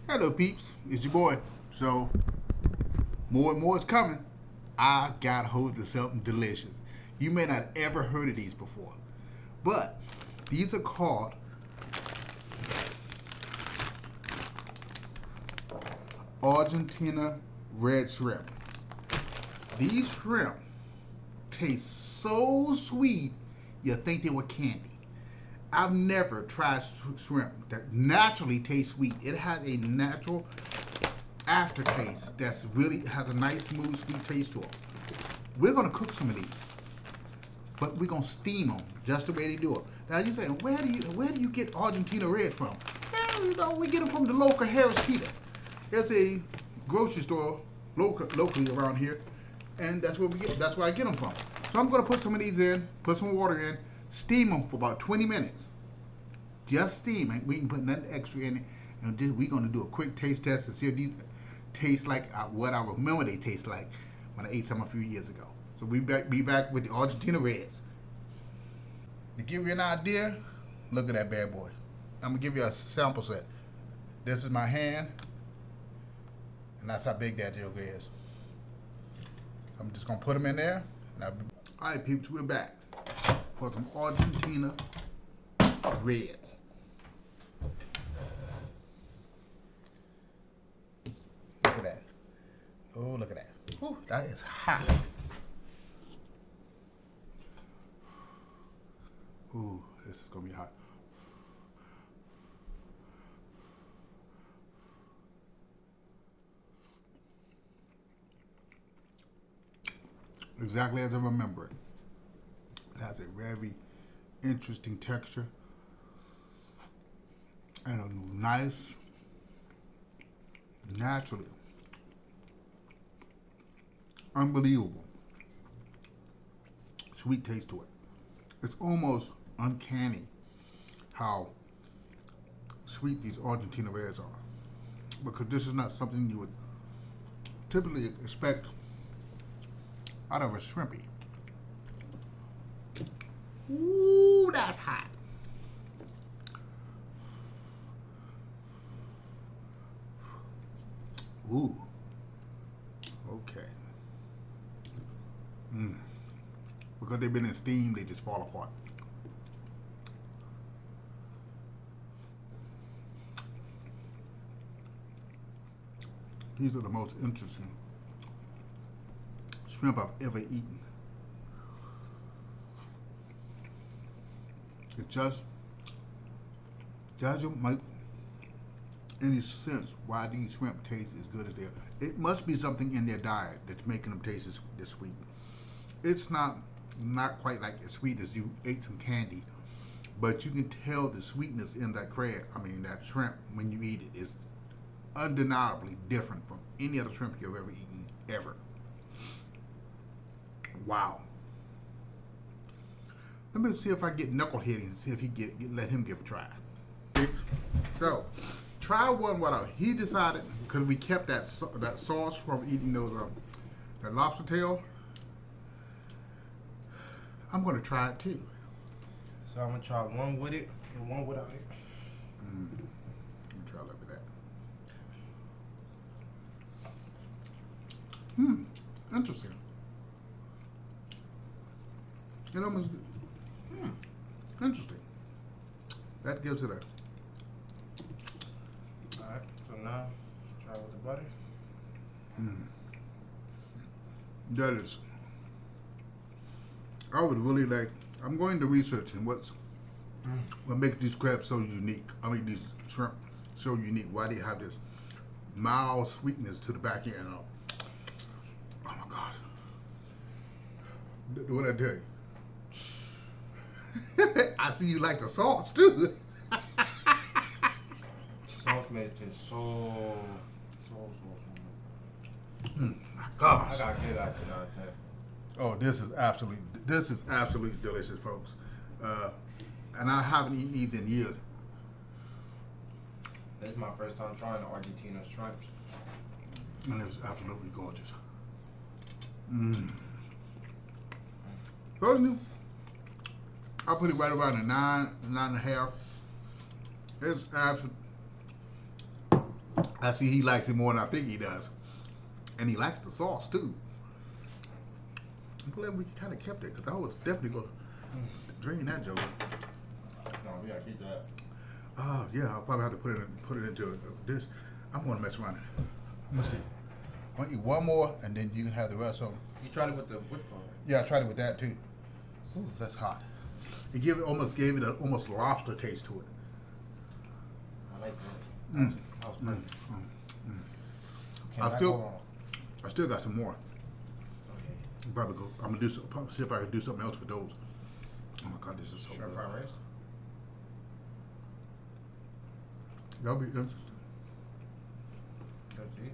Hello, peeps. It's your boy. So, more and more is coming. I got hold of something delicious. You may not ever heard of these before, but these are called Argentina Red Shrimp. These shrimp taste so sweet, you think they were candy. I've never tried shrimp that naturally tastes sweet. It has a natural aftertaste that's really has a nice, smooth, sweet taste to it. We're gonna cook some of these, but we're gonna steam them just the way they do it. Now you saying, where do you get Argentina red from? Well, we get them from the local Argentina. It's a grocery store locally around here, and that's where that's where I get them from. So I'm gonna put some of these in, put some water in, steam them for about 20 minutes. Just steam it. We can put nothing extra in it, and we're gonna do a quick taste test to see if these taste like what I remember they taste like when I ate some a few years ago. So be back with the Argentina Reds. To give you an idea, look at that bad boy. I'm gonna give you a sample set. This is my hand, and that's how big that joker is. So I'm just gonna put them in there. All right, peeps, we're back for some Argentina Reds. Look at that. Oh, look at that. Ooh, that is hot. Ooh, this is gonna be hot. Exactly as I remember it. It has a very interesting texture and a nice, naturally, unbelievable sweet taste to it. It's almost uncanny how sweet these Argentina Reds are, because this is not something you would typically expect out of a shrimpy. Ooh, that's hot. Ooh. Okay. Because they've been in steam, they just fall apart. These are the most interesting shrimp I've ever eaten. It just doesn't make any sense why these shrimp taste as good as they are. It must be something in their diet that's making them taste this sweet. It's not quite like as sweet as you ate some candy, but you can tell the sweetness in that that shrimp when you eat it is undeniably different from any other shrimp you've ever eaten, ever. Wow. Let me see if I get Knucklehead and see if he let him give a try. So, try one without. He decided, because we kept that sauce from eating those that lobster tail. I'm gonna try it too. So I'm gonna try one with it and one without it. Let me try a little bit of that. Interesting. It almost interesting. That gives it a. Alright, so now try with the butter. That is. I would really like. I'm going to research and what makes these crabs so unique. These shrimp so unique. Why they have this mild sweetness to the back end. Oh my gosh. What I did. I see you like the sauce too. Sauce makes it so. My gosh. I gotta get out to that. Oh, this is absolutely delicious, folks. And I haven't eaten these in years. This is my first time trying the Argentina shrimps. And it's absolutely gorgeous. Personally, I'll put it right around a 9.5. It's I see he likes it more than I think he does. And he likes the sauce too. I'm glad we kind of kept it because I was definitely going to drain that joker. No, we gotta keep that. Oh yeah, I'll probably have to put it into this. I'm going to mess around. Let me see. I want you one more, and then you can have the rest of them. You tried it with the which part? Yeah, I tried it with that too. Ooh, that's hot. It gave it an almost lobster taste to it. I like that. Mm. That was perfect. I still got some more. Okay. Probably go. I'm gonna see if I can do something else with those. Oh my god, this is so Shrimp good. fried rice? That'll be interesting Let's see.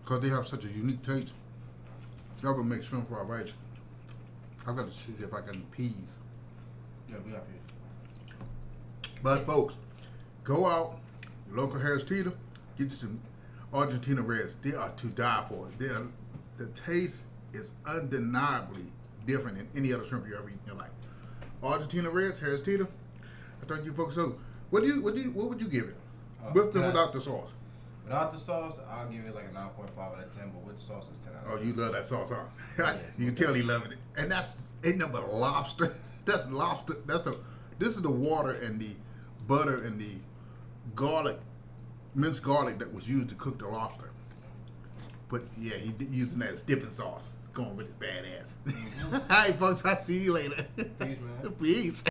because they have such a unique taste. Y'all gonna make shrimp fried rice. I've got to see if I got any peas. Yeah, we got peas. But folks, go out, local Argentina, get you some Argentina Reds. They are to die for. The taste is undeniably different than any other shrimp you ever eat in your life. Argentina Reds, Argentina. I thought you folks so. What would you give it? With and without the sauce? Without the sauce, I'll give it like a 9.5 out of 10, but with the sauce, it's 10 out of 10. Oh, you love that sauce, huh? Yeah. You can tell he loves it. And ain't nothing but lobster. That's lobster. This is the water and the butter and the garlic, minced garlic that was used to cook the lobster. But yeah, using that as dipping sauce. Going with his badass. All right, folks, I'll see you later. Peace, man. Peace.